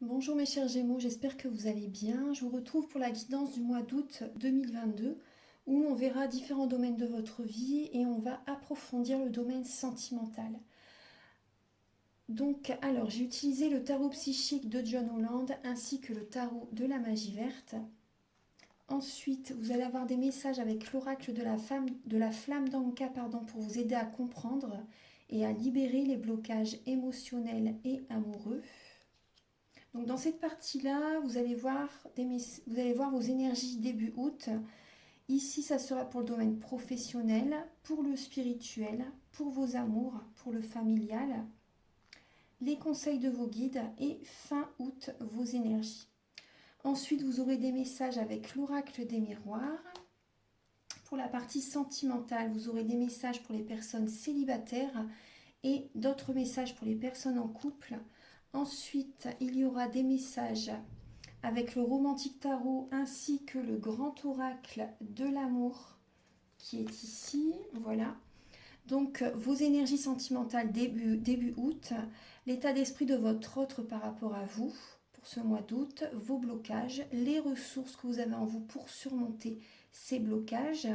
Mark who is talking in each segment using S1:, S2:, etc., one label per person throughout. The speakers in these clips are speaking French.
S1: Bonjour mes chers Gémeaux, j'espère que vous allez bien. Je vous retrouve pour la guidance du mois d'août 2022 où on verra différents domaines de votre vie et on va approfondir le domaine sentimental. Donc, alors, j'ai utilisé le tarot psychique de John Holland ainsi que le tarot de la magie verte. Ensuite, vous allez avoir des messages avec l'oracle de la flamme d'Anka pour vous aider à comprendre et à libérer les blocages émotionnels et amoureux. Donc dans cette partie-là, vous allez voir vos énergies début août. Ici, ça sera pour le domaine professionnel, pour le spirituel, pour vos amours, pour le familial, les conseils de vos guides et fin août, vos énergies. Ensuite, vous aurez des messages avec l'oracle des miroirs. Pour la partie sentimentale, vous aurez des messages pour les personnes célibataires et d'autres messages pour les personnes en couple. Ensuite, il y aura des messages avec le romantique tarot ainsi que le grand oracle de l'amour qui est ici. Voilà. Donc, vos énergies sentimentales début août, l'état d'esprit de votre autre par rapport à vous pour ce mois d'août, vos blocages, les ressources que vous avez en vous pour surmonter ces blocages,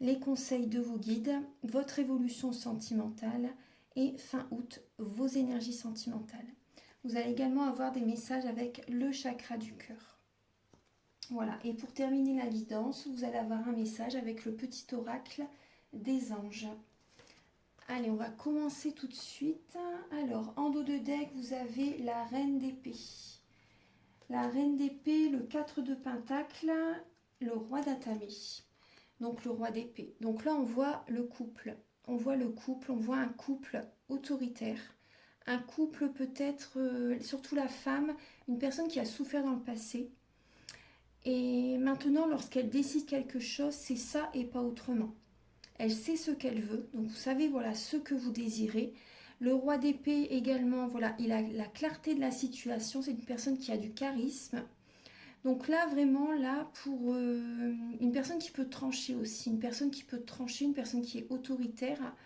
S1: les conseils de vos guides, votre évolution sentimentale et fin août, vos énergies sentimentales. Vous allez également avoir des messages avec le chakra du cœur. Voilà, et pour terminer la guidance, vous allez avoir un message avec le petit oracle des anges. Allez, on va commencer tout de suite. Alors, en dos de deck, vous avez la reine d'épée. La reine d'épée, le 4 de pentacle, le roi d'atamé. Donc, le roi d'épée. Donc là, on voit le couple. On voit un couple autoritaire. Un couple peut-être, surtout la femme, une personne qui a souffert dans le passé. Et maintenant, lorsqu'elle décide quelque chose, c'est ça et pas autrement. Elle sait ce qu'elle veut, donc vous savez voilà ce que vous désirez. Le roi d'épée également, voilà, il a la clarté de la situation, c'est une personne qui a du charisme. Donc là, vraiment, là, pour une personne qui peut trancher aussi, une personne qui peut trancher, une personne qui est autoritaire.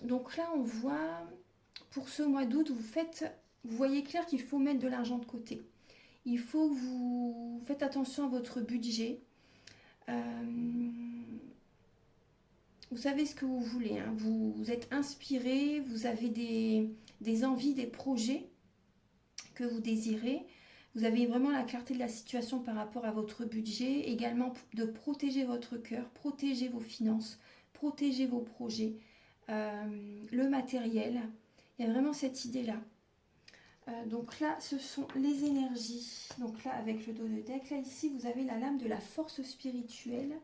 S1: Donc là, on voit, pour ce mois d'août, vous voyez clair qu'il faut mettre de l'argent de côté. Il faut que vous faites attention à votre budget. Euh, vous savez ce que vous voulez, hein. Vous êtes inspiré, vous avez des envies, des projets que vous désirez. Vous avez vraiment la clarté de la situation par rapport à votre budget. Également de protéger votre cœur, protéger vos finances, protéger vos projets, le matériel. Il y a vraiment cette idée-là. Donc là, ce sont les énergies. Donc là, avec le dos de deck, là, ici, vous avez la lame de la force spirituelle,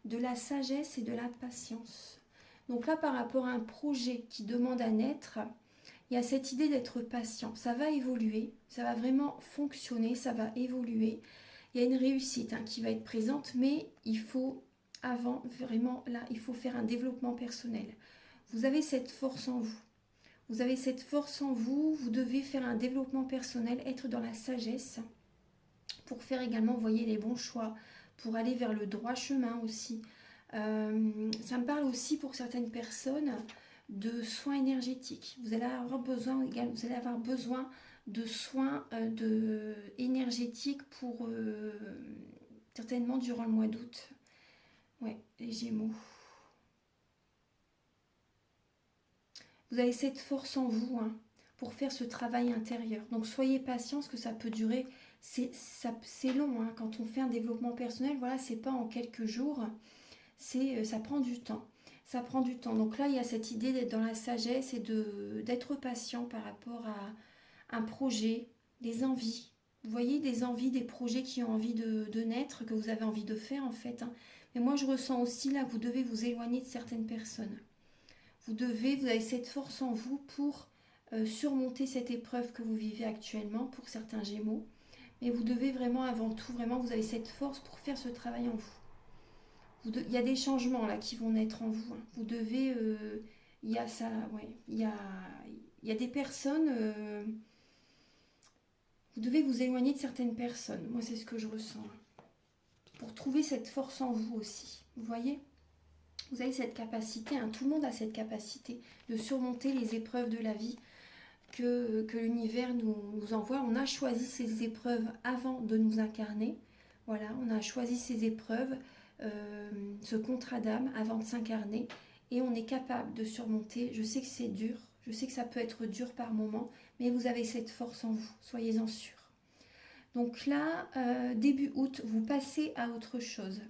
S1: de la sagesse et de la patience. Donc là, par rapport à un projet qui demande à naître, il y a cette idée d'être patient. Ça va évoluer, ça va vraiment fonctionner, ça va évoluer. Il y a une réussite qui va être présente, mais il faut, avant, vraiment, là, il faut faire un développement personnel. Vous avez cette force en vous. Vous avez cette force en vous, vous devez faire un développement personnel, être dans la sagesse pour faire également, vous voyez, les bons choix, pour aller vers le droit chemin aussi. Ça me parle aussi pour certaines personnes de soins énergétiques. Vous allez avoir besoin de soins énergétiques pour certainement durant le mois d'août. Ouais, les Gémeaux. Vous avez cette force en vous pour faire ce travail intérieur. Donc soyez patient, parce que ça peut durer. C'est long quand on fait un développement personnel. Voilà, c'est pas en quelques jours. Ça prend du temps. Ça prend du temps. Donc là, il y a cette idée d'être dans la sagesse et d'être patient par rapport à un projet, des envies. Vous voyez, des envies, des projets qui ont envie de naître, que vous avez envie de faire en fait. Mais moi, je ressens aussi là que vous devez vous éloigner de certaines personnes. Vous avez cette force en vous pour surmonter cette épreuve que vous vivez actuellement pour certains Gémeaux. Mais vous devez vraiment, avant tout, vraiment, vous avez cette force pour faire ce travail en vous. Il y a des changements là qui vont naître en vous. Vous devez, il y a ça, ouais, il y a des personnes. Vous devez vous éloigner de certaines personnes. Moi, c'est ce que je ressens. Pour trouver cette force en vous aussi. Vous voyez ? Vous avez cette capacité, tout le monde a cette capacité de surmonter les épreuves de la vie, que l'univers nous envoie. On a choisi ces épreuves avant de nous incarner. Voilà, on a choisi ces épreuves, ce contrat d'âme avant de s'incarner. Et on est capable de surmonter. Je sais que c'est dur, je sais que ça peut être dur par moments, mais vous avez cette force en vous, soyez-en sûrs. Donc là, début août, vous passez à autre chose.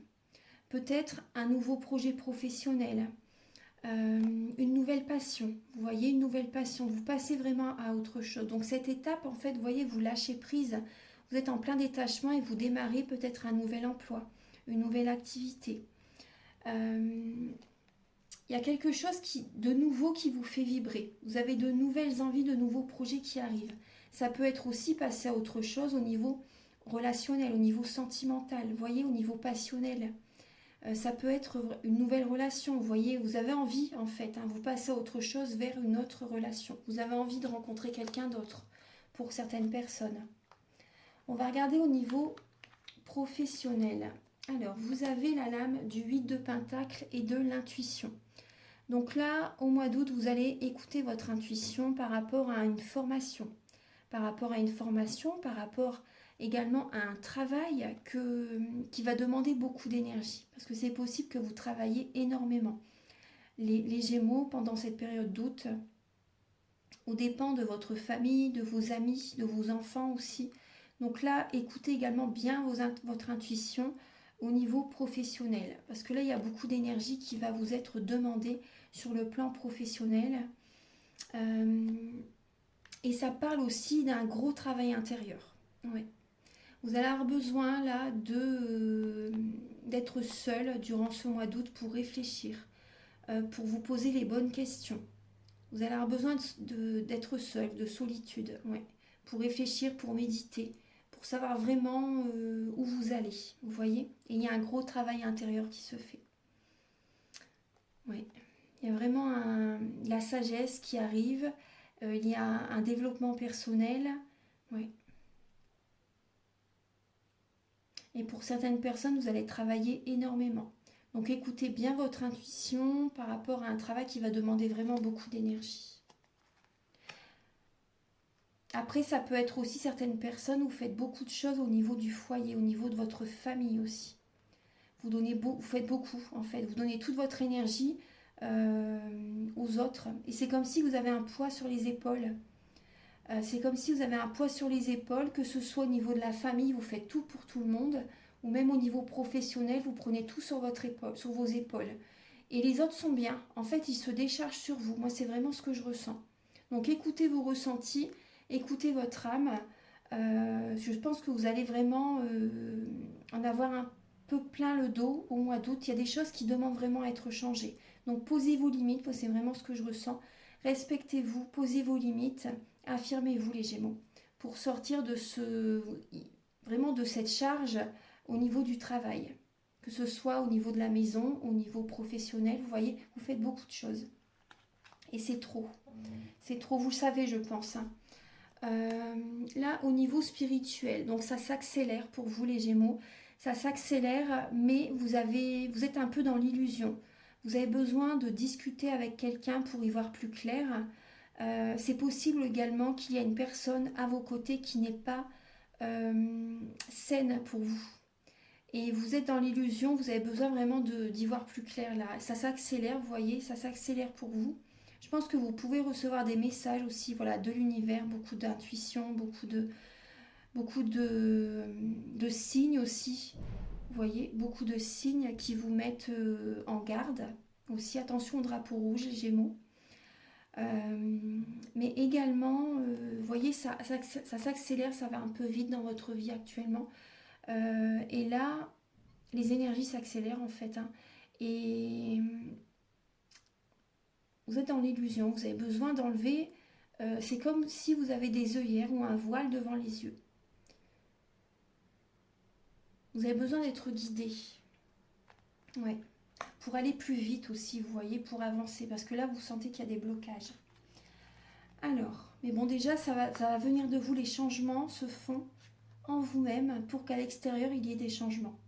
S1: Peut-être un nouveau projet professionnel, une nouvelle passion. Vous voyez, une nouvelle passion. Vous passez vraiment à autre chose. Donc cette étape, en fait, vous voyez, vous lâchez prise. Vous êtes en plein détachement et vous démarrez peut-être un nouvel emploi, une nouvelle activité. Il y a quelque chose de nouveau qui vous fait vibrer. Vous avez de nouvelles envies, de nouveaux projets qui arrivent. Ça peut être aussi passer à autre chose au niveau relationnel, au niveau sentimental, vous voyez, au niveau passionnel. Ça peut être une nouvelle relation, vous voyez, vous avez envie en fait, vous passez à autre chose vers une autre relation. Vous avez envie de rencontrer quelqu'un d'autre pour certaines personnes. On va regarder au niveau professionnel. Alors, vous avez la lame du 8 de Pentacle et de l'intuition. Donc là, au mois d'août, vous allez écouter votre intuition par rapport à une formation. Par rapport également à un travail qui va demander beaucoup d'énergie. Parce que c'est possible que vous travaillez énormément. Les Gémeaux, pendant cette période d'août, au dépend de votre famille, de vos amis, de vos enfants aussi. Donc là, écoutez également bien votre intuition au niveau professionnel. Parce que là, il y a beaucoup d'énergie qui va vous être demandée sur le plan professionnel. Et ça parle aussi d'un gros travail intérieur. Ouais. Vous allez avoir besoin là d'être seul durant ce mois d'août pour réfléchir, pour vous poser les bonnes questions. Vous allez avoir besoin d'être seul, de solitude, ouais, pour réfléchir, pour méditer, pour savoir vraiment où vous allez, vous voyez. Et il y a un gros travail intérieur qui se fait. Ouais. Il y a vraiment la sagesse qui arrive, il y a un développement personnel, ouais. Et pour certaines personnes, vous allez travailler énormément. Donc écoutez bien votre intuition par rapport à un travail qui va demander vraiment beaucoup d'énergie. Après, ça peut être aussi certaines personnes, vous faites beaucoup de choses au niveau du foyer, au niveau de votre famille aussi. Vous faites beaucoup en fait, vous donnez toute votre énergie aux autres. Et c'est comme si vous avez un poids sur les épaules. C'est comme si vous avez un poids sur les épaules, que ce soit au niveau de la famille, vous faites tout pour tout le monde, ou même au niveau professionnel, vous prenez tout sur vos épaules. Et les autres sont bien. En fait, ils se déchargent sur vous. Moi, c'est vraiment ce que je ressens. Donc, écoutez vos ressentis, écoutez votre âme. Je pense que vous allez vraiment en avoir un peu plein le dos au mois d'août. Il y a des choses qui demandent vraiment à être changées. Donc, posez vos limites. Moi, c'est vraiment ce que je ressens. Respectez-vous, posez vos limites. Affirmez-vous les Gémeaux pour sortir de vraiment de cette charge au niveau du travail, que ce soit au niveau de la maison, au niveau professionnel. Vous voyez, vous faites beaucoup de choses et c'est trop, vous le savez, je pense. Là, au niveau spirituel, donc ça s'accélère pour vous les Gémeaux, ça s'accélère, mais vous êtes un peu dans l'illusion. Vous avez besoin de discuter avec quelqu'un pour y voir plus clair. C'est possible également qu'il y ait une personne à vos côtés qui n'est pas saine pour vous. Et vous êtes dans l'illusion, vous avez besoin vraiment d'y voir plus clair là. Ça s'accélère, vous voyez, ça s'accélère pour vous. Je pense que vous pouvez recevoir des messages aussi, voilà, de l'univers, beaucoup d'intuition, beaucoup de signes aussi. Vous voyez, beaucoup de signes qui vous mettent en garde. Aussi, attention au drapeau rouge, les Gémeaux. Mais également, vous voyez, ça s'accélère, ça va un peu vite dans votre vie actuellement. Et là, les énergies s'accélèrent en fait. Et vous êtes dans l'illusion, vous avez besoin d'enlever. C'est comme si vous avez des œillères ou un voile devant les yeux. Vous avez besoin d'être guidé. Ouais. Pour aller plus vite aussi, vous voyez, pour avancer. Parce que là, vous sentez qu'il y a des blocages. Alors, mais bon, déjà, ça va venir de vous. Les changements se font en vous-même pour qu'à l'extérieur, il y ait des changements.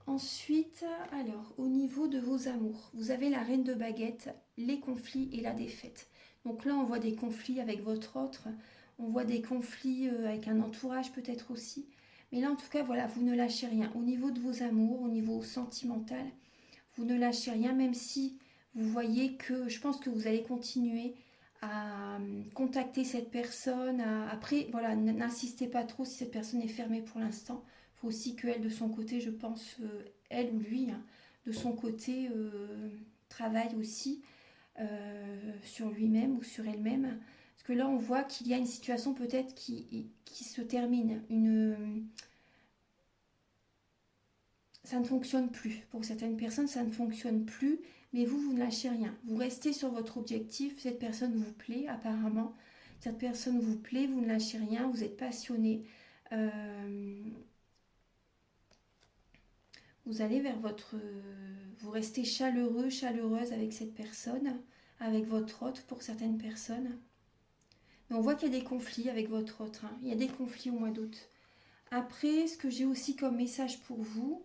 S1: Ensuite, alors, au niveau de vos amours, vous avez la reine de baguette, les conflits et la défaite. Donc là, on voit des conflits avec votre autre, on voit des conflits avec un entourage peut-être aussi. Mais là, en tout cas, voilà, vous ne lâchez rien. Au niveau de vos amours, au niveau sentimental, vous ne lâchez rien, même si vous voyez que je pense que vous allez continuer à contacter cette personne. Après, voilà, n'insistez pas trop si cette personne est fermée pour l'instant. Il faut aussi qu'elle, de son côté, je pense, elle ou lui, hein, de son côté, travaille aussi sur lui-même ou sur elle-même. Parce que là, on voit qu'il y a une situation peut-être qui se termine. Ça ne fonctionne plus. Pour certaines personnes, ça ne fonctionne plus. Mais vous, vous ne lâchez rien. Vous restez sur votre objectif. Cette personne vous plaît, apparemment. Cette personne vous plaît, vous ne lâchez rien. Vous êtes passionné. Vous allez vers votre... Vous restez chaleureux, chaleureuse avec cette personne, avec votre hôte pour certaines personnes. Mais on voit qu'il y a des conflits avec votre autre. Hein. Il y a des conflits au mois d'août. Après, ce que j'ai aussi comme message pour vous,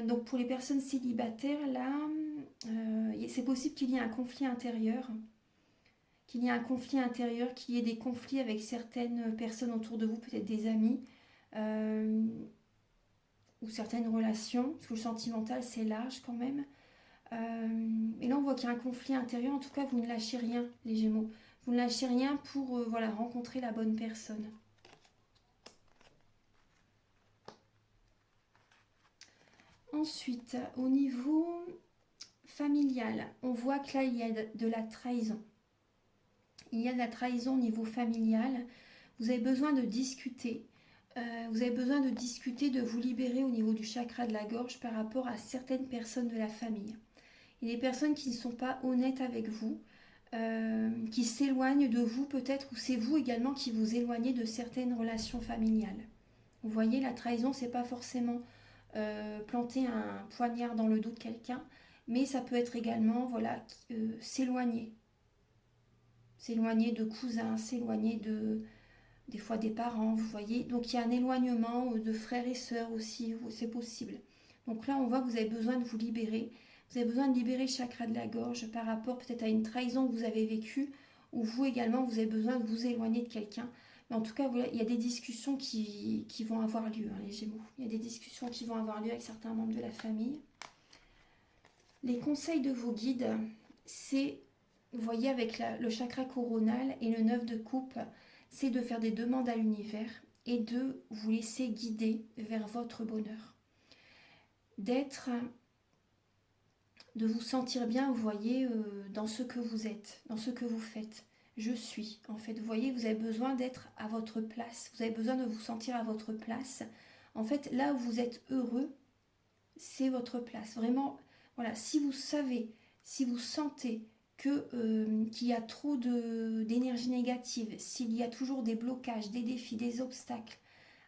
S1: donc pour les personnes célibataires, là, c'est possible qu'il y ait un conflit intérieur. Qu'il y ait un conflit intérieur, qu'il y ait des conflits avec certaines personnes autour de vous, peut-être des amis, ou certaines relations, parce que le sentimental, c'est large quand même. Et là, on voit qu'il y a un conflit intérieur. En tout cas, vous ne lâchez rien, les Gémeaux. Vous ne lâchez rien pour voilà, rencontrer la bonne personne. Ensuite, au niveau familial, on voit que là, il y a de la trahison. Il y a de la trahison au niveau familial. Vous avez besoin de discuter. Vous avez besoin de discuter, de vous libérer au niveau du chakra de la gorge par rapport à certaines personnes de la famille. Il y a des personnes qui ne sont pas honnêtes avec vous, qui s'éloignent de vous peut-être, ou c'est vous également qui vous éloignez de certaines relations familiales. Vous voyez, la trahison, c'est pas forcément planter un poignard dans le dos de quelqu'un, mais ça peut être également voilà, s'éloigner. S'éloigner de cousins, s'éloigner des fois des parents, vous voyez. Donc il y a un éloignement de frères et sœurs aussi, c'est possible. Donc là, on voit que vous avez besoin de vous libérer. Vous avez besoin de libérer le chakra de la gorge par rapport peut-être à une trahison que vous avez vécue, ou vous également, vous avez besoin de vous éloigner de quelqu'un. Mais en tout cas, voilà, il y a des discussions qui vont avoir lieu, hein, les Gémeaux. Il y a des discussions qui vont avoir lieu avec certains membres de la famille. Les conseils de vos guides, c'est, vous voyez, avec le chakra coronal et le 9 de coupe, c'est de faire des demandes à l'univers et de vous laisser guider vers votre bonheur. De vous sentir bien, vous voyez, dans ce que vous êtes, dans ce que vous faites. Je suis, en fait, vous voyez, vous avez besoin d'être à votre place. Vous avez besoin de vous sentir à votre place. En fait, là où vous êtes heureux, c'est votre place. Vraiment, voilà, si vous savez, si vous sentez qu'il y a trop d'énergie négative, s'il y a toujours des blocages, des défis, des obstacles,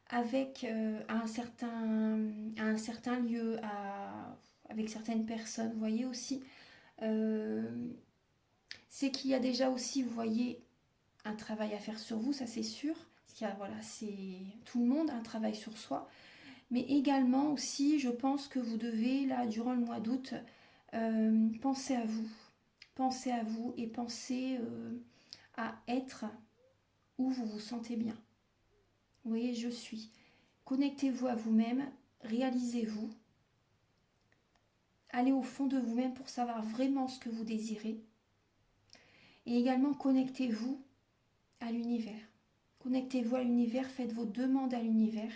S1: avec à un certain lieu, avec certaines personnes, vous voyez aussi, c'est qu'il y a déjà aussi, vous voyez, un travail à faire sur vous, ça c'est sûr. Parce qu'il y a, voilà, c'est tout le monde, un travail sur soi. Mais également aussi, je pense que vous devez, là, durant le mois d'août, penser à vous. Pensez à vous et pensez à être où vous vous sentez bien. Vous voyez, je suis. Connectez-vous à vous-même, réalisez-vous. Allez au fond de vous-même pour savoir vraiment ce que vous désirez. Et également, connectez-vous à l'univers. Connectez-vous à l'univers, faites vos demandes à l'univers.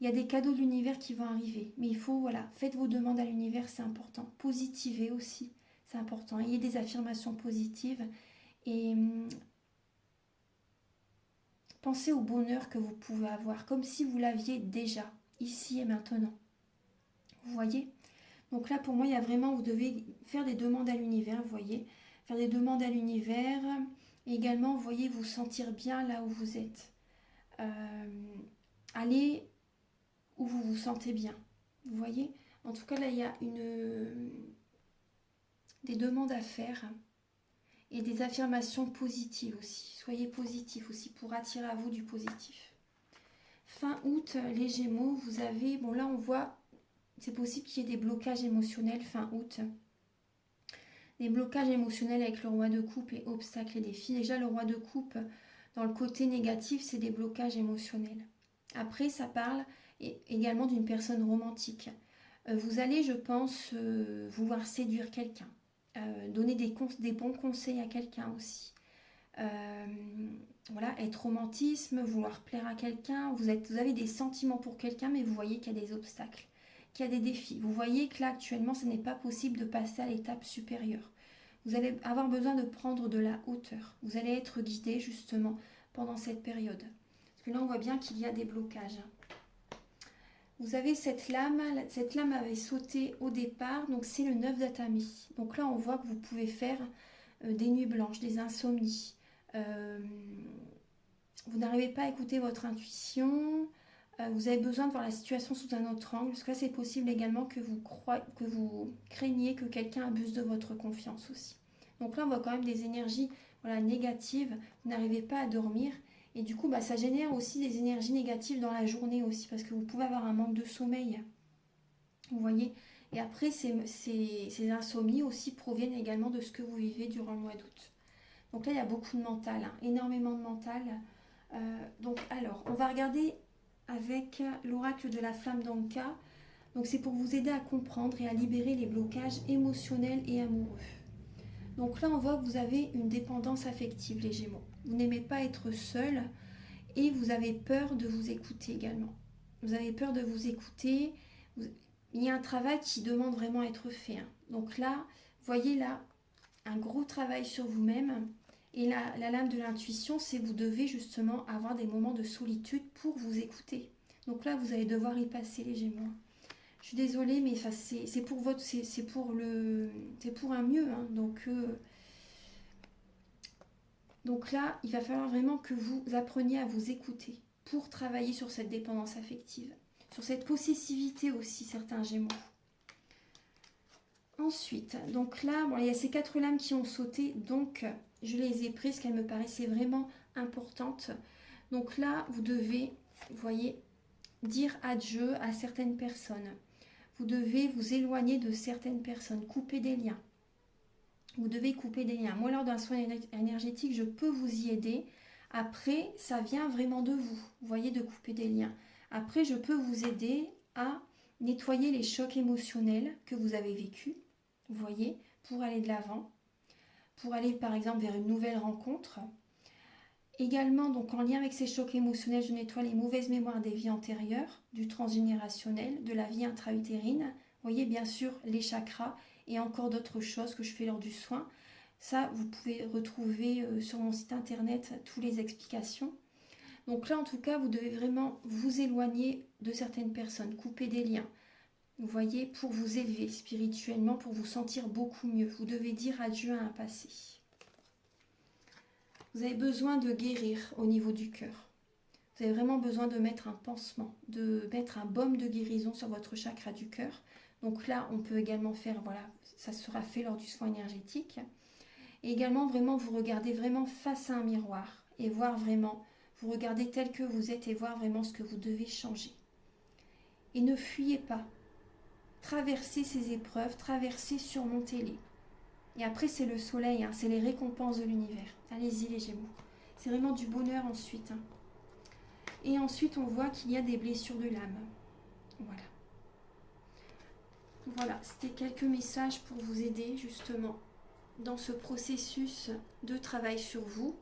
S1: Il y a des cadeaux de l'univers qui vont arriver. Mais il faut, voilà, faites vos demandes à l'univers, c'est important. Positivez aussi, c'est important. Ayez des affirmations positives. Et pensez au bonheur que vous pouvez avoir, comme si vous l'aviez déjà, ici et maintenant. Vous voyez ? Donc là, pour moi, il y a vraiment, vous devez faire des demandes à l'univers, vous voyez ? Faire des demandes à l'univers. Et également, vous voyez, vous sentir bien là où vous êtes. Allez où vous vous sentez bien. Vous voyez ? En tout cas, là, il y a des demandes à faire. Et des affirmations positives aussi. Soyez positifs aussi pour attirer à vous du positif. Fin août, les Gémeaux, vous avez... Bon, là, on voit, c'est possible qu'il y ait des blocages émotionnels fin août. les blocages émotionnels avec le roi de coupe et obstacles et défis. Déjà, le roi de coupe, dans le côté négatif, c'est des blocages émotionnels. Après, ça parle également d'une personne romantique. Vous allez, je pense, vouloir séduire quelqu'un, donner des bons conseils à quelqu'un aussi. Voilà, être romantisme, vouloir plaire à quelqu'un. Vous avez des sentiments pour quelqu'un, mais vous voyez qu'il y a des obstacles, qu'il y a des défis. Vous voyez que là, actuellement, ce n'est pas possible de passer à l'étape supérieure. Vous allez avoir besoin de prendre de la hauteur. Vous allez être guidé, justement, pendant cette période. Parce que là, on voit bien qu'il y a des blocages. Vous avez cette lame avait sauté au départ, donc c'est le 9 d'Atami. Donc là, on voit que vous pouvez faire des nuits blanches, des insomnies. Vous n'arrivez pas à écouter votre intuition, vous avez besoin de voir la situation sous un autre angle, parce que là, c'est possible également que vous craigniez que quelqu'un abuse de votre confiance aussi. Donc là, on voit quand même des énergies négatives, vous n'arrivez pas à dormir. Et du coup, ça génère aussi des énergies négatives dans la journée aussi, parce que vous pouvez avoir un manque de sommeil. Vous voyez. Et après, ces insomnies aussi proviennent également de ce que vous vivez durant le mois d'août. Donc là, il y a beaucoup de mental, énormément de mental. Donc alors, on va regarder avec l'oracle de la flamme d'Anka. Donc c'est pour vous aider à comprendre et à libérer les blocages émotionnels et amoureux. Donc là, on voit que vous avez une dépendance affective, les Gémeaux. Vous n'aimez pas être seul et vous avez peur de vous écouter également. Vous avez peur de vous écouter. Il y a un travail qui demande vraiment à être fait. Donc là, voyez là, un gros travail sur vous-même. Et la lame de l'intuition, c'est que vous devez justement avoir des moments de solitude pour vous écouter. Donc là, vous allez devoir y passer, les Gémeaux. Je suis désolée, mais c'est pour un mieux. Donc là, il va falloir vraiment que vous appreniez à vous écouter pour travailler sur cette dépendance affective, sur cette possessivité aussi, certains Gémeaux. Ensuite, donc là, il y a ces 4 lames qui ont sauté, donc je les ai prises, qu'elles me paraissaient vraiment importantes. Donc là, vous devez, vous voyez, dire adieu à certaines personnes. Vous devez vous éloigner de certaines personnes, couper des liens. Vous devez couper des liens. Moi, lors d'un soin énergétique, je peux vous y aider. Après, ça vient vraiment de vous, vous voyez, de couper des liens. Après, je peux vous aider à nettoyer les chocs émotionnels que vous avez vécus, vous voyez, pour aller de l'avant, pour aller par exemple vers une nouvelle rencontre. Également, donc en lien avec ces chocs émotionnels, je nettoie les mauvaises mémoires des vies antérieures, du transgénérationnel, de la vie intra-utérine. Vous voyez, bien sûr, les chakras et encore d'autres choses que je fais lors du soin. Ça, vous pouvez retrouver sur mon site internet toutes les explications. Donc là, en tout cas, vous devez vraiment vous éloigner de certaines personnes, couper des liens. Vous voyez, pour vous élever spirituellement, pour vous sentir beaucoup mieux. Vous devez dire adieu à un passé. Vous avez besoin de guérir au niveau du cœur. Vous avez vraiment besoin de mettre un pansement, de mettre un baume de guérison sur votre chakra du cœur. Donc là, on peut également faire, voilà, ça sera fait lors du soin énergétique. Et également, vraiment, vous regardez vraiment face à un miroir et voir vraiment, vous regardez tel que vous êtes et voir vraiment ce que vous devez changer. Et ne fuyez pas. Traversez ces épreuves, traversez, surmontez-les. Et après, c'est le soleil, c'est les récompenses de l'univers. Allez-y, les Gémeaux. C'est vraiment du bonheur ensuite. Et ensuite, on voit qu'il y a des blessures de l'âme. Voilà. Voilà, c'était quelques messages pour vous aider justement dans ce processus de travail sur vous.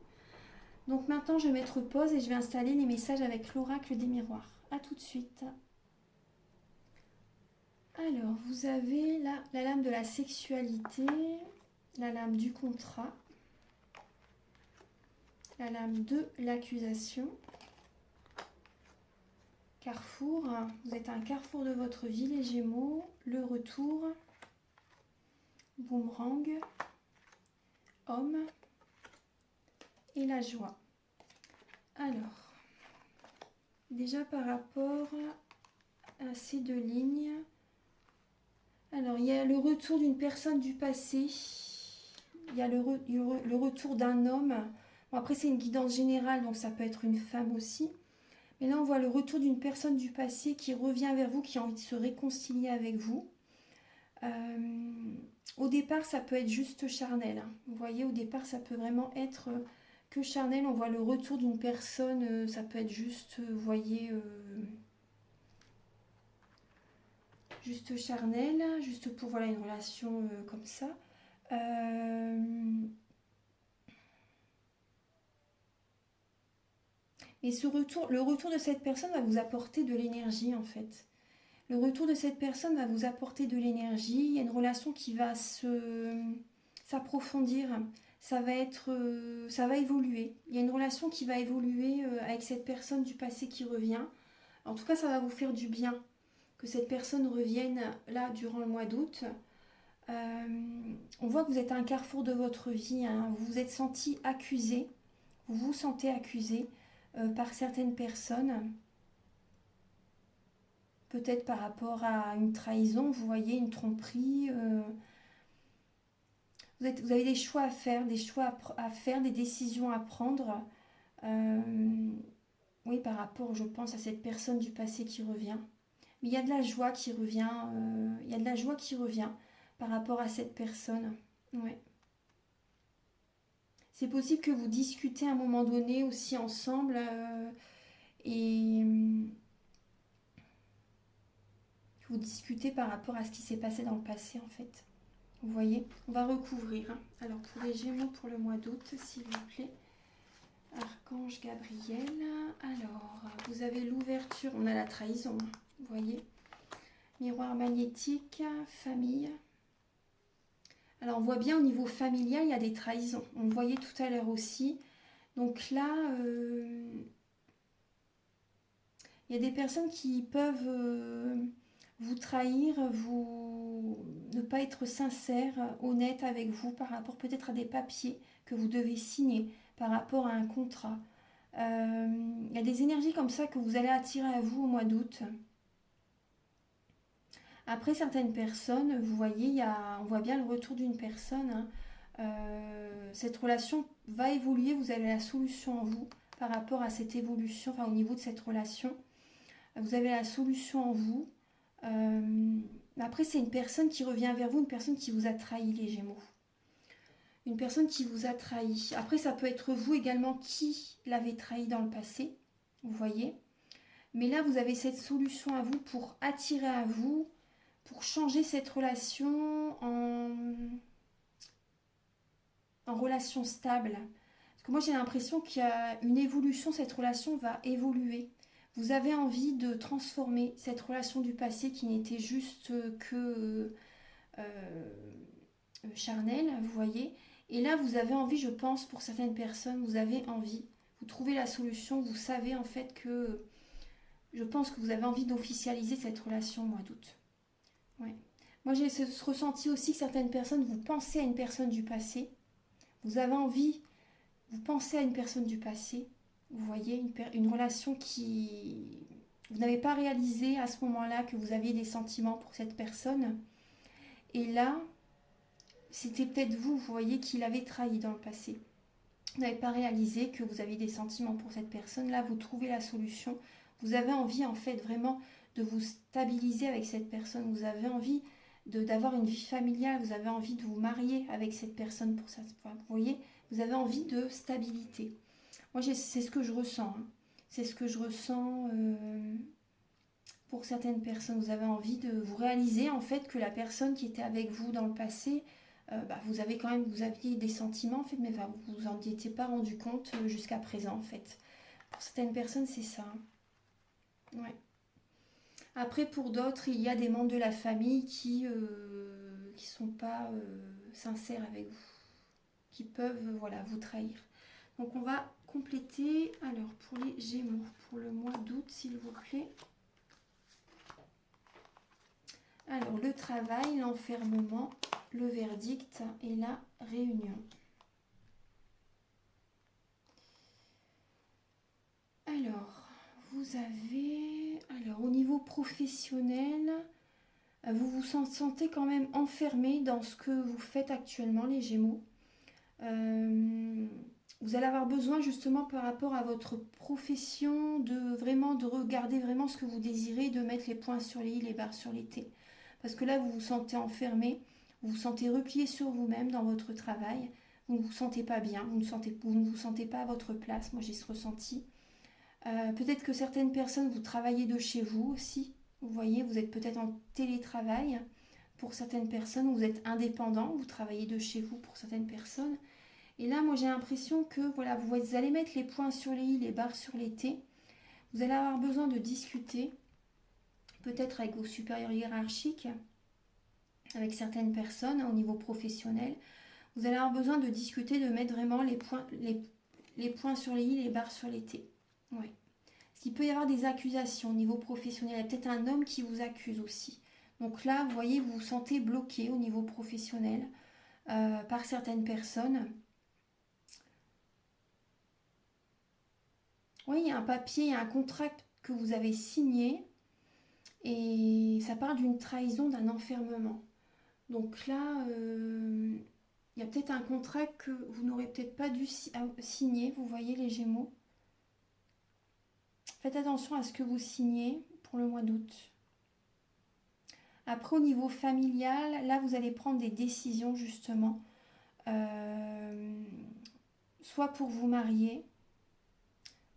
S1: Donc maintenant, je vais mettre pause et je vais installer les messages avec l'oracle des miroirs. A tout de suite. Alors, vous avez là la lame de la sexualité, la lame du contrat, la lame de l'accusation, carrefour, vous êtes à un carrefour de votre vie, les Gémeaux, le retour, boomerang, homme et la joie. Alors, déjà par rapport à ces 2 lignes, alors il y a le retour d'une personne du passé, il y a le retour d'un homme. Bon, après c'est une guidance générale, donc ça peut être une femme aussi. Mais là on voit le retour d'une personne du passé qui revient vers vous, qui a envie de se réconcilier avec vous. Au départ, ça peut être juste charnel, hein. Vous voyez, au départ, ça peut vraiment être que charnel. On voit le retour d'une personne, ça peut être juste, vous voyez, juste charnel, juste pour voilà, une relation comme ça. Et ce retour, le retour de cette personne va vous apporter de l'énergie en fait. Le retour de cette personne va vous apporter de l'énergie. Il y a une relation qui va s'approfondir. Ça va évoluer. Il y a une relation qui va évoluer avec cette personne du passé qui revient. En tout cas, ça va vous faire du bien que cette personne revienne là durant le mois d'août. On voit que vous êtes à un carrefour de votre vie, hein. Vous vous êtes senti accusé. Vous vous sentez accusé par certaines personnes. Peut-être par rapport à une trahison, vous voyez, une tromperie. Vous avez des choix à faire, des décisions à prendre. Oui, par rapport, je pense, à cette personne du passé qui revient. Mais il y a de la joie qui revient. Il y a de la joie qui revient par rapport à cette personne. Ouais. C'est possible que vous discutez à un moment donné aussi ensemble et vous discutez par rapport à ce qui s'est passé dans le passé en fait. Vous voyez, on va recouvrir. Alors pour les Gémeaux pour le mois d'août, s'il vous plaît. Archange Gabriel. Alors, vous avez l'ouverture, on a la trahison, vous voyez. Miroir magnétique, famille. Alors on voit bien au niveau familial, il y a des trahisons. On le voyait tout à l'heure aussi. Donc là, il y a des personnes qui peuvent vous trahir, ne pas être sincère, honnête avec vous par rapport peut-être à des papiers que vous devez signer, par rapport à un contrat. Il y a des énergies comme ça que vous allez attirer à vous au mois d'août. Après, certaines personnes, vous voyez, on voit bien le retour d'une personne, hein. Cette relation va évoluer, vous avez la solution en vous par rapport à cette évolution, enfin au niveau de cette relation. Vous avez la solution en vous. Après, c'est une personne qui revient vers vous, une personne qui vous a trahi, les Gémeaux. Une personne qui vous a trahi. Après, ça peut être vous également qui l'avez trahi dans le passé, vous voyez. Mais là, vous avez cette solution à vous pour attirer à vous, pour changer cette relation en relation stable. Parce que moi, j'ai l'impression qu'il y a une évolution, cette relation va évoluer. Vous avez envie de transformer cette relation du passé qui n'était juste que charnelle, vous voyez. Et là, vous avez envie, je pense, pour certaines personnes, vous avez envie, vous trouvez la solution, vous savez en fait que, je pense que vous avez envie d'officialiser cette relation au mois d'août. Ouais. Moi, j'ai ce ressenti aussi que certaines personnes, vous pensez à une personne du passé, vous avez envie, vous pensez à une personne du passé, vous voyez, une relation qui... Vous n'avez pas réalisé à ce moment-là que vous aviez des sentiments pour cette personne. Et là, c'était peut-être vous, vous voyez, qui l'avez trahi dans le passé. Vous n'avez pas réalisé que vous aviez des sentiments pour cette personne. Là, vous trouvez la solution. Vous avez envie, en fait, vraiment de vous stabiliser avec cette personne. Vous avez envie d'avoir une vie familiale. Vous avez envie de vous marier avec cette personne pour ça. Vous voyez, vous avez envie de stabilité. Moi, c'est ce que je ressens. Hein. C'est ce que je ressens pour certaines personnes. Vous avez envie de vous réaliser, en fait, que la personne qui était avec vous dans le passé, vous aviez des sentiments, en fait, mais vous vous en étiez pas rendu compte jusqu'à présent, en fait. Pour certaines personnes, c'est ça. Hein. Ouais. Après, pour d'autres, il y a des membres de la famille qui sont pas sincères avec vous, qui peuvent voilà, vous trahir. Donc, on va compléter, alors, pour les Gémeaux, pour le mois d'août, s'il vous plaît. Alors, le travail, l'enfermement, le verdict et la réunion. Alors, vous avez... Alors, au niveau professionnel, vous vous sentez quand même enfermé dans ce que vous faites actuellement, les Gémeaux. Vous allez avoir besoin justement par rapport à votre profession de regarder vraiment ce que vous désirez, de mettre les points sur les i, les barres sur les t. parce que là, vous vous sentez enfermé, vous vous sentez replié sur vous-même dans votre travail, vous ne vous sentez pas bien, vous ne vous sentez pas à votre place. Moi, j'ai ce ressenti. Peut-être que certaines personnes, vous travaillez de chez vous aussi. Vous voyez, vous êtes peut-être en télétravail. Pour certaines personnes, vous êtes indépendant, vous travaillez de chez vous pour certaines personnes. Et là, moi, j'ai l'impression que voilà, vous allez mettre les points sur les i, les barres sur les t. Vous allez avoir besoin de discuter, peut-être avec vos supérieurs hiérarchiques, avec certaines personnes au niveau professionnel. Vous allez avoir besoin de discuter, de mettre vraiment les points sur les i, les barres sur les t. Ouais. Parce qu'il peut y avoir des accusations au niveau professionnel. Il y a peut-être un homme qui vous accuse aussi. Donc là, vous voyez, vous vous sentez bloqué au niveau professionnel par certaines personnes. Oui, il y a un papier, il y a un contrat que vous avez signé et ça part d'une trahison, d'un enfermement. Donc là, il y a peut-être un contrat que vous n'aurez peut-être pas dû signer, vous voyez les Gémeaux. Faites attention à ce que vous signez pour le mois d'août. Après, au niveau familial, là, vous allez prendre des décisions justement, soit pour vous marier,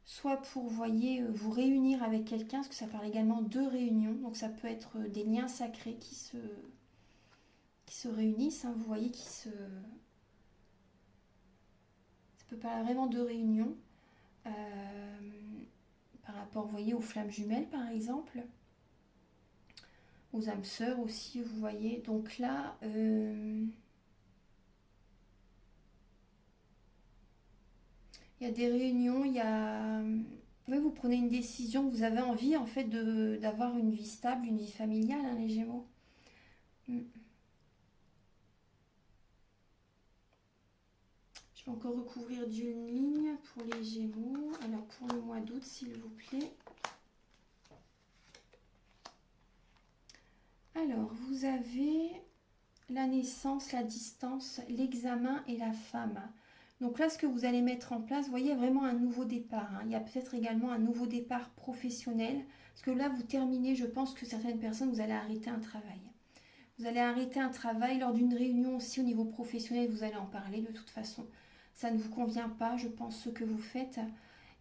S1: soit pour, vous voyez, vous réunir avec quelqu'un, parce que ça parle également de réunion, donc ça peut être des liens sacrés qui se réunissent, hein, vous voyez, ça peut parler vraiment de réunion, par rapport, vous voyez, aux flammes jumelles, par exemple, aux âmes sœurs aussi, vous voyez, donc là... il y a des réunions, il y a... Oui, vous prenez une décision, vous avez envie en fait d'avoir une vie stable, une vie familiale, hein, les Gémeaux. Mm. Je vais encore recouvrir d'une ligne pour les Gémeaux. Alors pour le mois d'août, s'il vous plaît. Alors, vous avez la naissance, la distance, l'examen et la femme. Donc là, ce que vous allez mettre en place, vous voyez vraiment un nouveau départ. Hein. Il y a peut-être également un nouveau départ professionnel. Parce que là, vous terminez, je pense que certaines personnes, vous allez arrêter un travail. Vous allez arrêter un travail lors d'une réunion aussi au niveau professionnel, vous allez en parler de toute façon. Ça ne vous convient pas, je pense, ce que vous faites.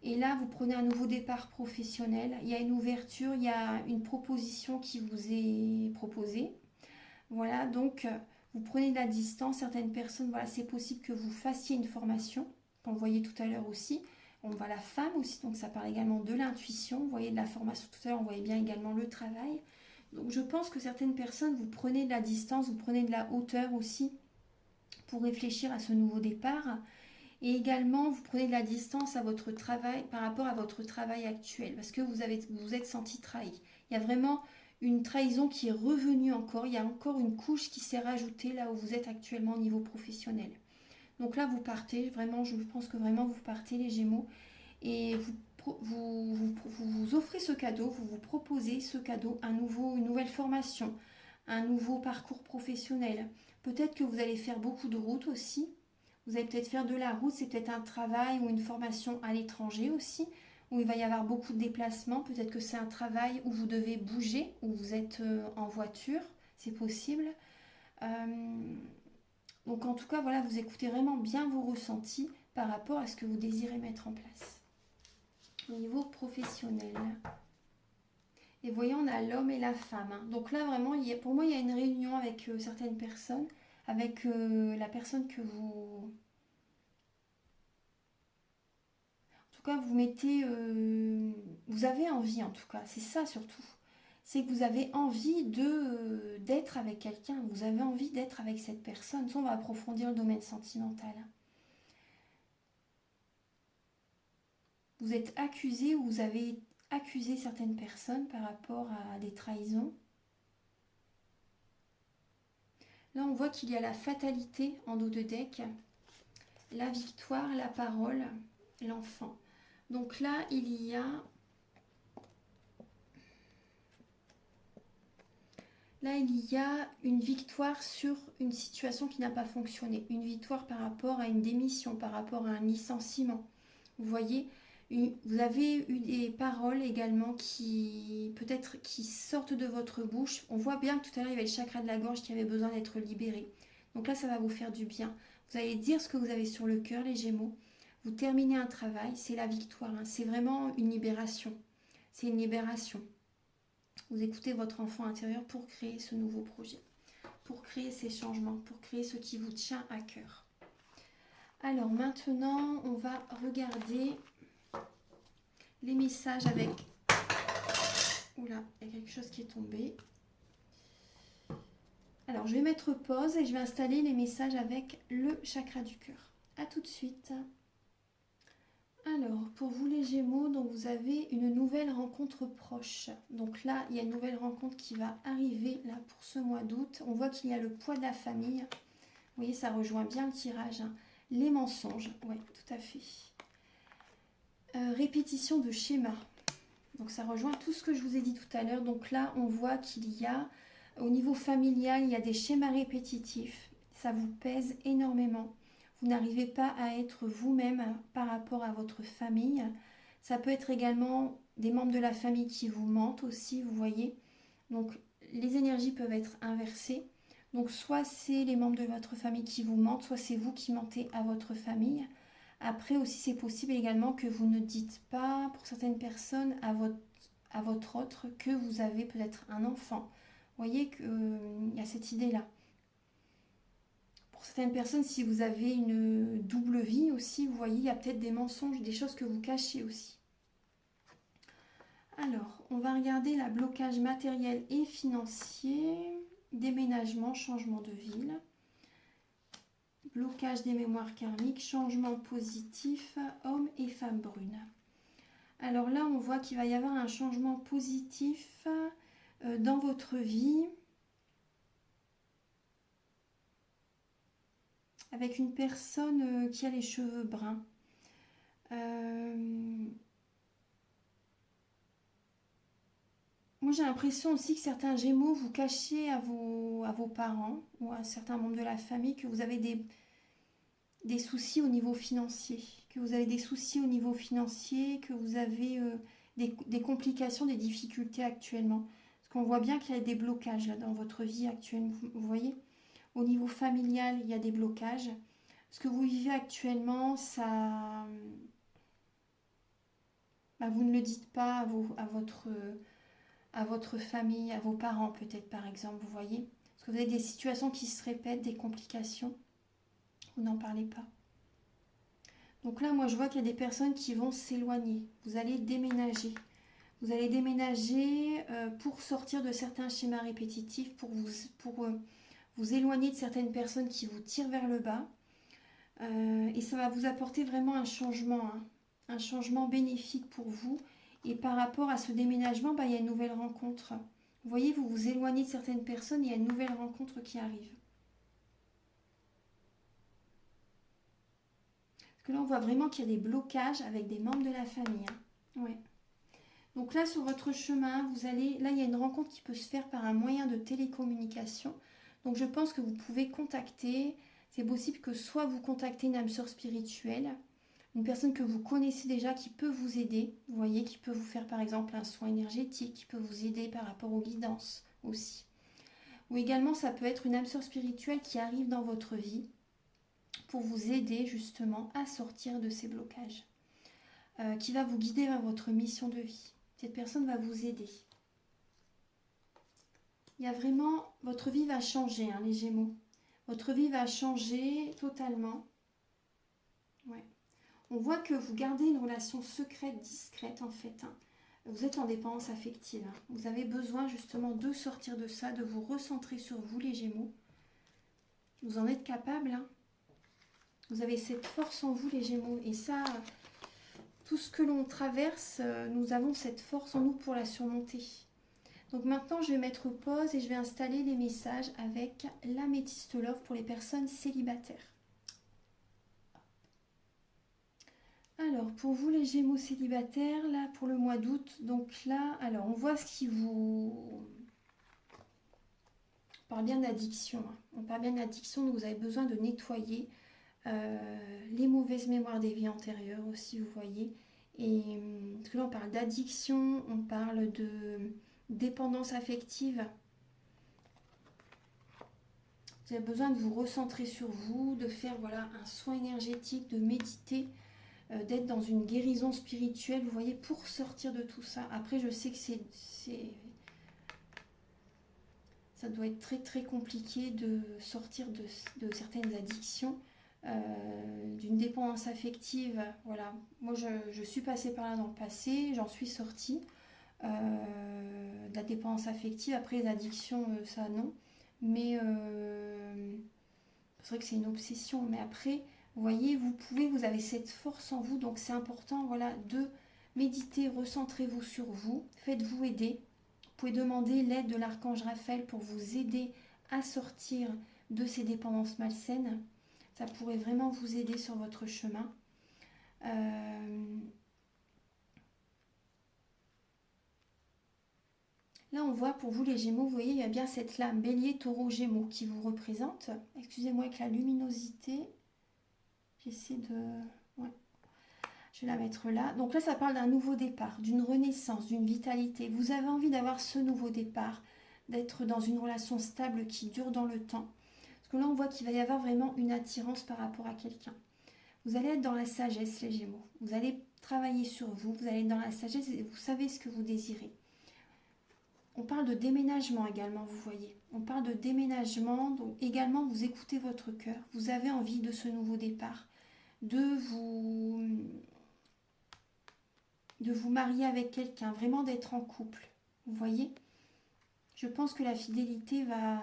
S1: Et là, vous prenez un nouveau départ professionnel. Il y a une ouverture, il y a une proposition qui vous est proposée. Voilà, donc vous prenez de la distance. Certaines personnes, voilà, c'est possible que vous fassiez une formation. On le voyait tout à l'heure aussi. On voit la femme aussi, donc ça parle également de l'intuition. Vous voyez de la formation tout à l'heure, on voyait bien également le travail. Donc je pense que certaines personnes, vous prenez de la distance, vous prenez de la hauteur aussi pour réfléchir à ce nouveau départ. Et également, vous prenez de la distance à votre travail par rapport à votre travail actuel parce que vous êtes senti trahi. Il y a vraiment une trahison qui est revenue encore. Il y a encore une couche qui s'est rajoutée là où vous êtes actuellement au niveau professionnel. Donc là, vous partez, vraiment, je pense que vraiment vous partez les Gémeaux et vous offrez ce cadeau, vous vous proposez ce cadeau, une nouvelle formation, un nouveau parcours professionnel. Peut-être que vous allez faire beaucoup de routes aussi. Vous allez peut-être faire de la route, c'est peut-être un travail ou une formation à l'étranger aussi, où il va y avoir beaucoup de déplacements. Peut-être que c'est un travail où vous devez bouger, où vous êtes en voiture, c'est possible. Donc en tout cas, voilà, vous écoutez vraiment bien vos ressentis par rapport à ce que vous désirez mettre en place. Au niveau professionnel. Et voyez, on a l'homme et la femme. Hein. Donc là, vraiment, pour moi, il y a une réunion avec certaines personnes, avec la personne que vous... En tout cas, vous mettez... vous avez envie, en tout cas. C'est ça, surtout. C'est que vous avez envie d'être avec quelqu'un. Vous avez envie d'être avec cette personne. Ça, on va approfondir le domaine sentimental. Vous êtes accusé ou vous avez accusé certaines personnes par rapport à des trahisons. Là, on voit qu'il y a la fatalité en dos de deck, la victoire, la parole, l'enfant. Donc là, il y a... Là, il y a une victoire sur une situation qui n'a pas fonctionné. Une victoire par rapport à une démission, par rapport à un licenciement. Vous voyez, Vous avez eu des paroles également qui peut-être qui sortent de votre bouche. On voit bien que tout à l'heure il y avait le chakra de la gorge qui avait besoin d'être libéré. Donc là ça va vous faire du bien. Vous allez dire ce que vous avez sur le cœur, les Gémeaux. Vous terminez un travail, c'est la victoire, hein. C'est vraiment une libération. C'est une libération. Vous écoutez votre enfant intérieur pour créer ce nouveau projet, pour créer ces changements, pour créer ce qui vous tient à cœur. Alors maintenant, on va regarder les messages avec... Oula, il y a quelque chose qui est tombé. Alors, je vais mettre pause et je vais installer les messages avec le chakra du cœur. A tout de suite. Alors, pour vous les Gémeaux, donc vous avez une nouvelle rencontre proche. Donc là, il y a une nouvelle rencontre qui va arriver là pour ce mois d'août. On voit qu'il y a le poids de la famille. Vous voyez, ça rejoint bien le tirage, hein. Les mensonges, oui, tout à fait. Répétition de schémas. Donc ça rejoint tout ce que je vous ai dit tout à l'heure. Donc là, on voit qu'il y a, au niveau familial, il y a des schémas répétitifs. Ça vous pèse énormément. Vous n'arrivez pas à être vous-même par rapport à votre famille. Ça peut être également des membres de la famille qui vous mentent aussi, vous voyez. Donc les énergies peuvent être inversées. Donc soit c'est les membres de votre famille qui vous mentent, soit c'est vous qui mentez à votre famille. Après aussi c'est possible également que vous ne dites pas, pour certaines personnes, à votre autre que vous avez peut-être un enfant. Vous voyez qu'il y a cette idée-là. Pour certaines personnes, si vous avez une double vie aussi, vous voyez, il y a peut-être des mensonges, des choses que vous cachez aussi. Alors, on va regarder le blocage matériel et financier, déménagement, changement de ville, blocage des mémoires karmiques, changement positif, homme et femme brune. Alors là, on voit qu'il va y avoir un changement positif dans votre vie, avec une personne qui a les cheveux bruns. Moi, j'ai l'impression aussi que certains Gémeaux vous cachez à vos parents ou à certains membres de la famille que vous avez des soucis au niveau financier, que vous avez des soucis au niveau financier, que vous avez des complications, des difficultés actuellement. Parce qu'on voit bien qu'il y a des blocages là, dans votre vie actuelle, vous voyez. Au niveau familial, il y a des blocages. Ce que vous vivez actuellement, ça, bah, vous ne le dites pas à votre famille, à vos parents peut-être par exemple, vous voyez. Parce que vous avez des situations qui se répètent, des complications. Vous n'en parlez pas. Donc là, moi, je vois qu'il y a des personnes qui vont s'éloigner. Vous allez déménager. Vous allez déménager pour sortir de certains schémas répétitifs, pour vous éloigner de certaines personnes qui vous tirent vers le bas. Et ça va vous apporter vraiment un changement, hein, un changement bénéfique pour vous. Et par rapport à ce déménagement, bah, il y a une nouvelle rencontre. Vous voyez, vous vous éloignez de certaines personnes et il y a une nouvelle rencontre qui arrive. Parce que là, on voit vraiment qu'il y a des blocages avec des membres de la famille, hein. Ouais. Donc là, sur votre chemin, vous allez... Là, il y a une rencontre qui peut se faire par un moyen de télécommunication. Donc je pense que vous pouvez contacter... C'est possible que soit vous contactez une âme sœur spirituelle, une personne que vous connaissez déjà qui peut vous aider, vous voyez, qui peut vous faire par exemple un soin énergétique, qui peut vous aider par rapport aux guidances aussi. Ou également, ça peut être une âme sœur spirituelle qui arrive dans votre vie pour vous aider justement à sortir de ces blocages, qui va vous guider vers votre mission de vie. Cette personne va vous aider. Il y a vraiment... Votre vie va changer, hein, les Gémeaux. Votre vie va changer totalement. Ouais. On voit que vous gardez une relation secrète, discrète en fait, hein. Vous êtes en dépendance affective, hein. Vous avez besoin justement de sortir de ça, de vous recentrer sur vous les Gémeaux. Vous en êtes capable, hein. Vous avez cette force en vous les Gémeaux. Et ça, tout ce que l'on traverse, nous avons cette force en nous pour la surmonter. Donc maintenant, je vais mettre pause et je vais installer les messages avec l'améthyste love pour les personnes célibataires. Alors, pour vous les Gémeaux célibataires, là, pour le mois d'août, donc là, alors, on voit ce qui vous... On parle bien d'addiction, hein. On parle bien d'addiction, donc vous avez besoin de nettoyer les mauvaises mémoires des vies antérieures aussi, vous voyez, Et parce que là, on parle d'addiction, on parle de dépendance affective. Vous avez besoin de vous recentrer sur vous, de faire voilà, un soin énergétique, de méditer, d'être dans une guérison spirituelle, vous voyez, pour sortir de tout ça. Après, je sais que ça doit être très très compliqué de sortir de certaines addictions, d'une dépendance affective. Voilà, moi je suis passée par là dans le passé, j'en suis sortie. De la dépendance affective, après les addictions, ça non. Mais c'est vrai que c'est une obsession. Mais après, vous voyez, vous avez cette force en vous, donc c'est important, voilà, de méditer, recentrez-vous sur vous, faites-vous aider. Vous pouvez demander l'aide de l'archange Raphaël pour vous aider à sortir de ces dépendances malsaines. Ça pourrait vraiment vous aider sur votre chemin. Là, on voit pour vous les Gémeaux, vous voyez, il y a bien cette lame Bélier, Taureau, Gémeaux qui vous représente. Excusez-moi avec la luminosité. J'essaie de... Ouais. Je vais la mettre là. Donc là, ça parle d'un nouveau départ, d'une renaissance, d'une vitalité. Vous avez envie d'avoir ce nouveau départ, d'être dans une relation stable qui dure dans le temps. Parce que là, on voit qu'il va y avoir vraiment une attirance par rapport à quelqu'un. Vous allez être dans la sagesse, les Gémeaux. Vous allez travailler sur vous, vous allez être dans la sagesse et vous savez ce que vous désirez. On parle de déménagement également, vous voyez. On parle de déménagement, donc également vous écoutez votre cœur. Vous avez envie de ce nouveau départ, de vous marier avec quelqu'un, vraiment d'être en couple. Vous voyez, je pense que la fidélité va...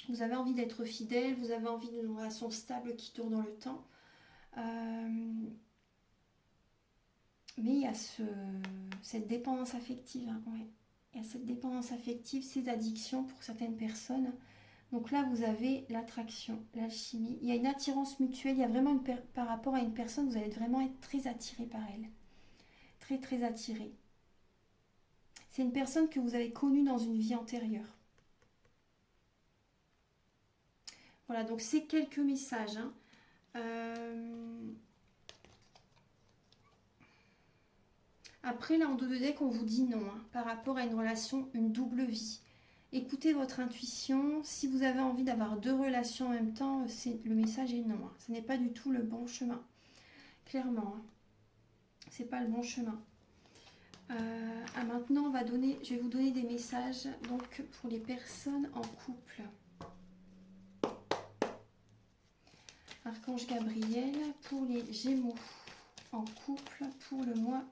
S1: Vous avez envie d'être fidèle, vous avez envie d'une relation stable qui dure dans le temps. Mais il y a cette dépendance affective, hein, ouais. Il y a cette dépendance affective, ces addictions pour certaines personnes. Donc là, vous avez l'attraction, l'alchimie. Il y a une attirance mutuelle. Il y a vraiment par rapport à une personne, vous allez vraiment être très attiré par elle. Très, très attiré. C'est une personne que vous avez connue dans une vie antérieure. Voilà, donc c'est quelques messages. Hein. Après, là, en dos de deck, on vous dit non, hein, par rapport à une relation, une double vie. Écoutez votre intuition. Si vous avez envie d'avoir deux relations en même temps, le message est non. Hein. Ce n'est pas du tout le bon chemin. Clairement, hein. C'est pas le bon chemin. Maintenant, je vais vous donner des messages donc, pour les personnes en couple. Archange Gabriel pour les Gémeaux en couple pour le mois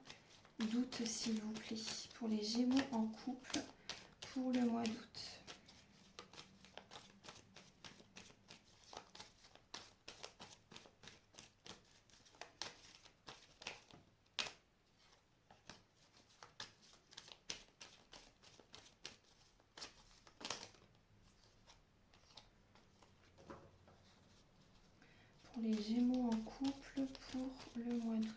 S1: d'août, s'il vous plaît. Pour les Gémeaux en couple pour le mois d'août. Pour les Gémeaux en couple pour le mois d'août.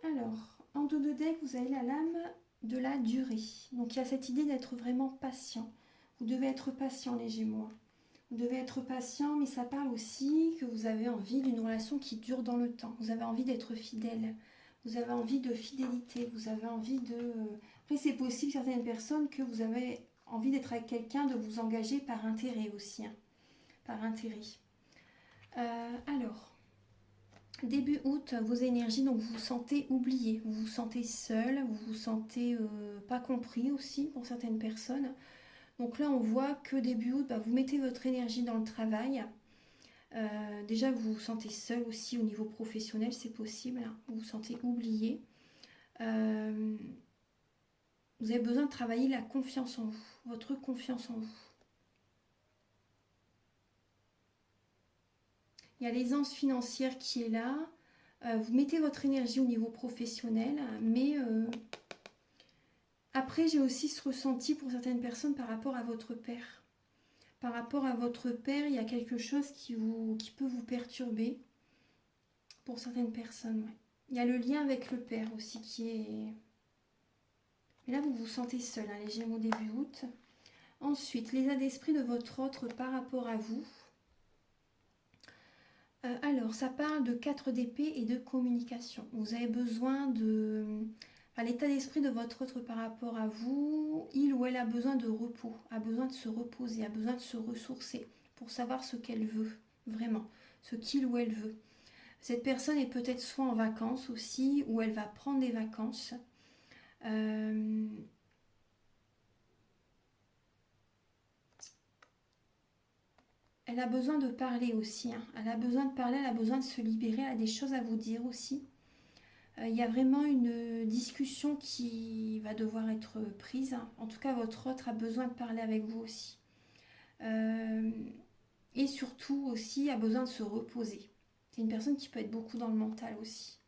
S1: Alors, en dos de deck, vous avez la lame de la durée. Donc, il y a cette idée d'être vraiment patient. Vous devez être patient, les Gémeaux. Vous devez être patient, mais ça parle aussi que vous avez envie d'une relation qui dure dans le temps. Vous avez envie d'être fidèle. Vous avez envie de fidélité. Vous avez envie de... Après, c'est possible, certaines personnes, que vous avez envie d'être avec quelqu'un, de vous engager par intérêt aussi. Hein. Par intérêt. Alors... Début août, vos énergies, donc vous vous sentez oublié, vous vous sentez seul, vous vous sentez pas compris aussi pour certaines personnes. Donc là, on voit que début août, vous mettez votre énergie dans le travail. Déjà, vous vous sentez seul aussi au niveau professionnel, c'est possible. Hein, vous vous sentez oublié. Vous avez besoin de travailler la confiance en vous, votre confiance en vous. Il y a l'aisance financière qui est là. Vous mettez votre énergie au niveau professionnel, mais après j'ai aussi ce ressenti pour certaines personnes par rapport à votre père. Par rapport à votre père, il y a quelque chose qui peut vous perturber pour certaines personnes. Ouais. Il y a le lien avec le père aussi qui est... Mais là, vous vous sentez seul, hein, les Gémeaux début août. Ensuite, l'état d'esprit de votre autre par rapport à vous. Alors, ça parle de 4 d'épée et de communication. Vous avez besoin de... l'état d'esprit de votre autre par rapport à vous, il ou elle a besoin de repos, a besoin de se reposer, a besoin de se ressourcer pour savoir ce qu'elle veut, vraiment, ce qu'il ou elle veut. Cette personne est peut-être soit en vacances aussi, ou elle va prendre des vacances. Elle a besoin de parler aussi. Hein. Elle a besoin de parler, elle a besoin de se libérer, elle a des choses à vous dire aussi. Il y a vraiment une discussion qui va devoir être prise. Hein. En tout cas, votre autre a besoin de parler avec vous aussi. Et surtout aussi, a besoin de se reposer. C'est une personne qui peut être beaucoup dans le mental aussi.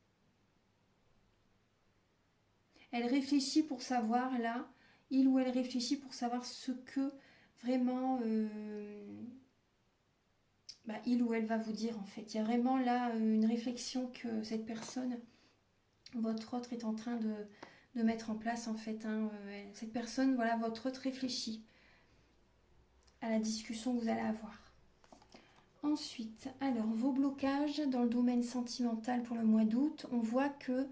S1: Elle réfléchit pour savoir, là, il ou elle réfléchit pour savoir ce que vraiment il ou elle va vous dire en fait. Il y a vraiment là une réflexion que cette personne, votre autre, est en train de mettre en place en fait. Hein. Cette personne, voilà, votre autre réfléchit à la discussion que vous allez avoir. Ensuite, alors vos blocages dans le domaine sentimental pour le mois d'août, on voit que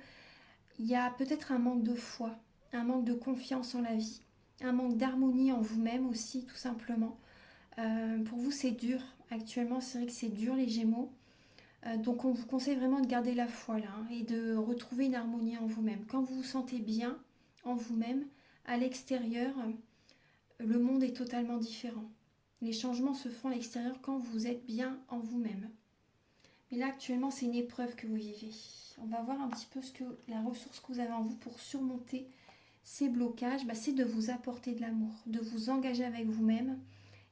S1: il y a peut-être un manque de foi, un manque de confiance en la vie, un manque d'harmonie en vous-même aussi, tout simplement. Pour vous, c'est dur. Actuellement, c'est vrai que c'est dur, les Gémeaux. Donc, on vous conseille vraiment de garder la foi là hein, et de retrouver une harmonie en vous-même. Quand vous vous sentez bien en vous-même, à l'extérieur, le monde est totalement différent. Les changements se font à l'extérieur quand vous êtes bien en vous-même. Mais là, actuellement, c'est une épreuve que vous vivez. On va voir un petit peu la ressource que vous avez en vous pour surmonter ces blocages. C'est de vous apporter de l'amour, de vous engager avec vous-même.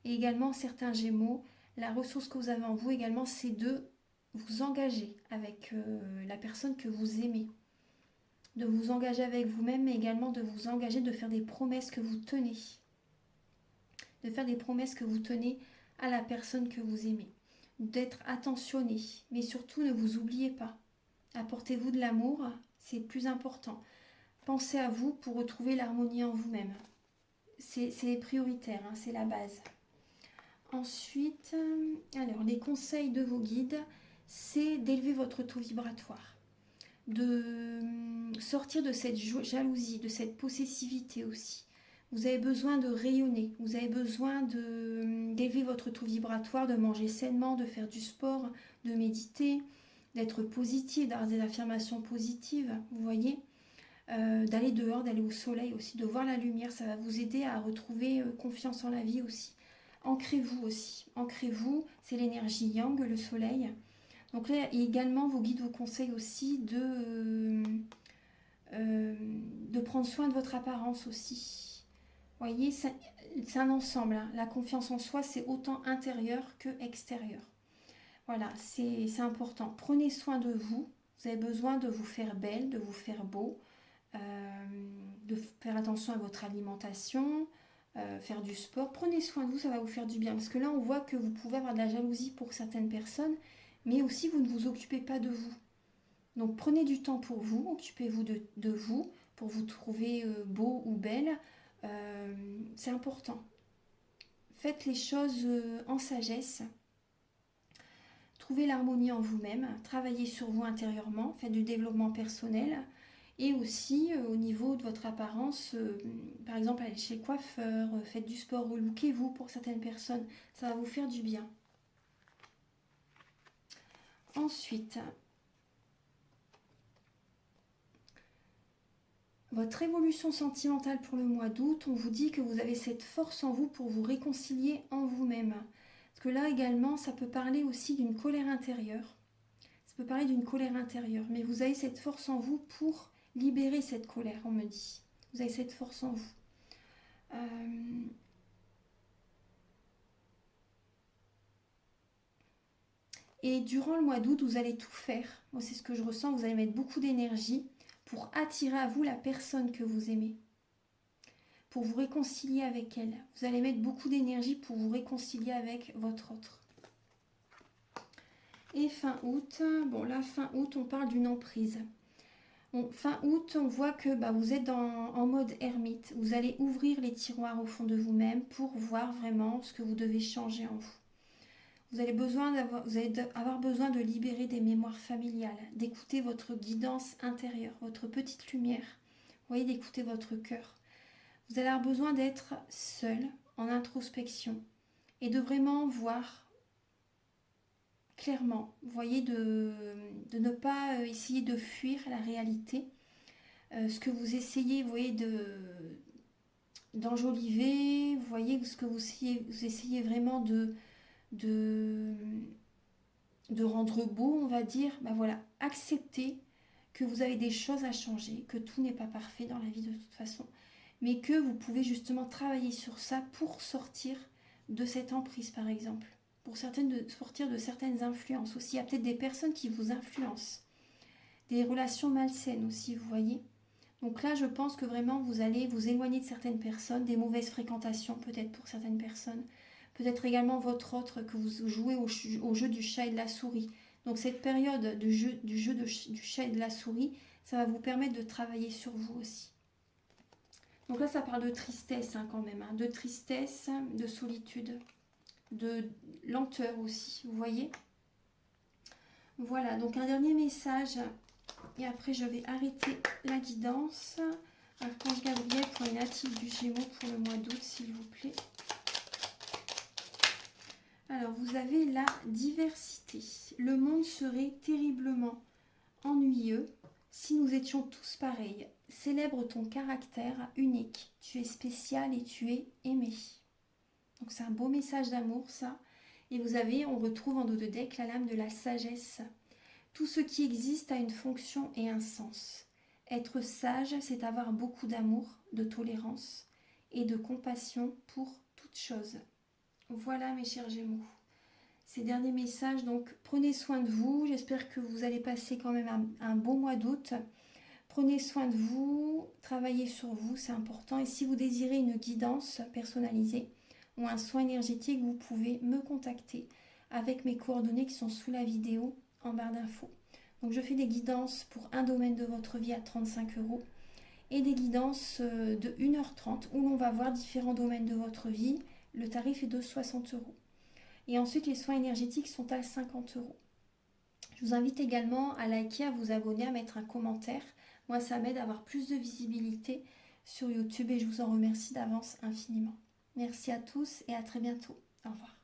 S1: Et également, certains Gémeaux, la ressource que vous avez en vous également, c'est de vous engager avec la personne que vous aimez. De vous engager avec vous-même, mais également de vous engager, de faire des promesses que vous tenez. De faire des promesses que vous tenez à la personne que vous aimez. D'être attentionné, mais surtout ne vous oubliez pas. Apportez-vous de l'amour, c'est le plus important. Pensez à vous pour retrouver l'harmonie en vous-même. C'est prioritaire, hein, c'est la base. Ensuite, alors les conseils de vos guides, c'est d'élever votre taux vibratoire, de sortir de cette jalousie, de cette possessivité aussi. Vous avez besoin de rayonner, vous avez besoin d'élever votre taux vibratoire, de manger sainement, de faire du sport, de méditer, d'être positif, d'avoir des affirmations positives, vous voyez, d'aller dehors, d'aller au soleil aussi, de voir la lumière, ça va vous aider à retrouver confiance en la vie aussi. Ancrez-vous aussi, ancrez-vous, c'est l'énergie yang, le soleil. Donc là, également, vos guides vous conseillent aussi de prendre soin de votre apparence aussi. Vous voyez, c'est un ensemble. Hein. La confiance en soi, c'est autant intérieur que extérieur. Voilà, c'est important. Prenez soin de vous. Vous avez besoin de vous faire belle, de vous faire beau, de faire attention à votre alimentation, faire du sport. Prenez soin de vous, ça va vous faire du bien. Parce que là, on voit que vous pouvez avoir de la jalousie pour certaines personnes, mais aussi vous ne vous occupez pas de vous. Donc prenez du temps pour vous, occupez-vous de vous, pour vous trouver beau ou belle. C'est important. Faites les choses en sagesse. Trouvez l'harmonie en vous-même, travaillez sur vous intérieurement, faites du développement personnel. Et aussi au niveau de votre apparence, par exemple allez chez le coiffeur, faites du sport, relookez-vous pour certaines personnes, ça va vous faire du bien. Ensuite, votre évolution sentimentale pour le mois d'août, on vous dit que vous avez cette force en vous pour vous réconcilier en vous-même. Parce que là également, ça peut parler aussi d'une colère intérieure. Ça peut parler d'une colère intérieure, mais vous avez cette force en vous pour libérer cette colère, on me dit. Vous avez cette force en vous. Et durant le mois d'août, vous allez tout faire. Moi, c'est ce que je ressens. Vous allez mettre beaucoup d'énergie pour attirer à vous la personne que vous aimez. Pour vous réconcilier avec elle. Vous allez mettre beaucoup d'énergie pour vous réconcilier avec votre autre. Et fin août, bon là, fin août, on parle d'une emprise. Fin août, on voit que vous êtes en mode ermite. Vous allez ouvrir les tiroirs au fond de vous-même pour voir vraiment ce que vous devez changer en vous. Vous allez avoir besoin de libérer des mémoires familiales, d'écouter votre guidance intérieure, votre petite lumière. Vous voyez, d'écouter votre cœur. Vous allez avoir besoin d'être seul, en introspection, et de vraiment voir clairement. Vous voyez, de ne pas essayer de fuir la réalité. Ce que vous essayez, vous voyez, d'enjoliver, vous voyez, ce que vous essayez vraiment de rendre beau, on va dire, voilà, acceptez que vous avez des choses à changer, que tout n'est pas parfait dans la vie de toute façon, mais que vous pouvez justement travailler sur ça pour sortir de cette emprise, par exemple, pour sortir de certaines influences aussi. Il y a peut-être des personnes qui vous influencent, des relations malsaines aussi, vous voyez. Donc là, je pense que vraiment, vous allez vous éloigner de certaines personnes, des mauvaises fréquentations peut-être pour certaines personnes, peut-être également votre autre, que vous jouez au jeu du chat et de la souris. Donc cette période du jeu du chat et de la souris, ça va vous permettre de travailler sur vous aussi. Donc là, ça parle de tristesse quand même, de tristesse, de solitude, de lenteur aussi, vous voyez. Voilà, donc un dernier message, et après je vais arrêter la guidance. Archange Gabriel pour les natifs du Gémeaux pour le mois d'août, s'il vous plaît. Alors, vous avez la diversité. Le monde serait terriblement ennuyeux si nous étions tous pareils. Célèbre ton caractère unique. Tu es spécial et tu es aimé. Donc, c'est un beau message d'amour, ça. Et vous avez, on retrouve en dos de deck la lame de la sagesse. Tout ce qui existe a une fonction et un sens. Être sage, c'est avoir beaucoup d'amour, de tolérance et de compassion pour toute chose. Voilà mes chers Gémeaux, ces derniers messages, donc prenez soin de vous, j'espère que vous allez passer quand même un bon mois d'août. Prenez soin de vous, travaillez sur vous, c'est important. Et si vous désirez une guidance personnalisée ou un soin énergétique, vous pouvez me contacter avec mes coordonnées qui sont sous la vidéo en barre d'infos. Donc je fais des guidances pour un domaine de votre vie à 35 € et des guidances de 1h30 où l'on va voir différents domaines de votre vie. Le tarif est de 60 €. Et ensuite, les soins énergétiques sont à 50 €. Je vous invite également à liker, à vous abonner, à mettre un commentaire. Moi, ça m'aide à avoir plus de visibilité sur YouTube et je vous en remercie d'avance infiniment. Merci à tous et à très bientôt. Au revoir.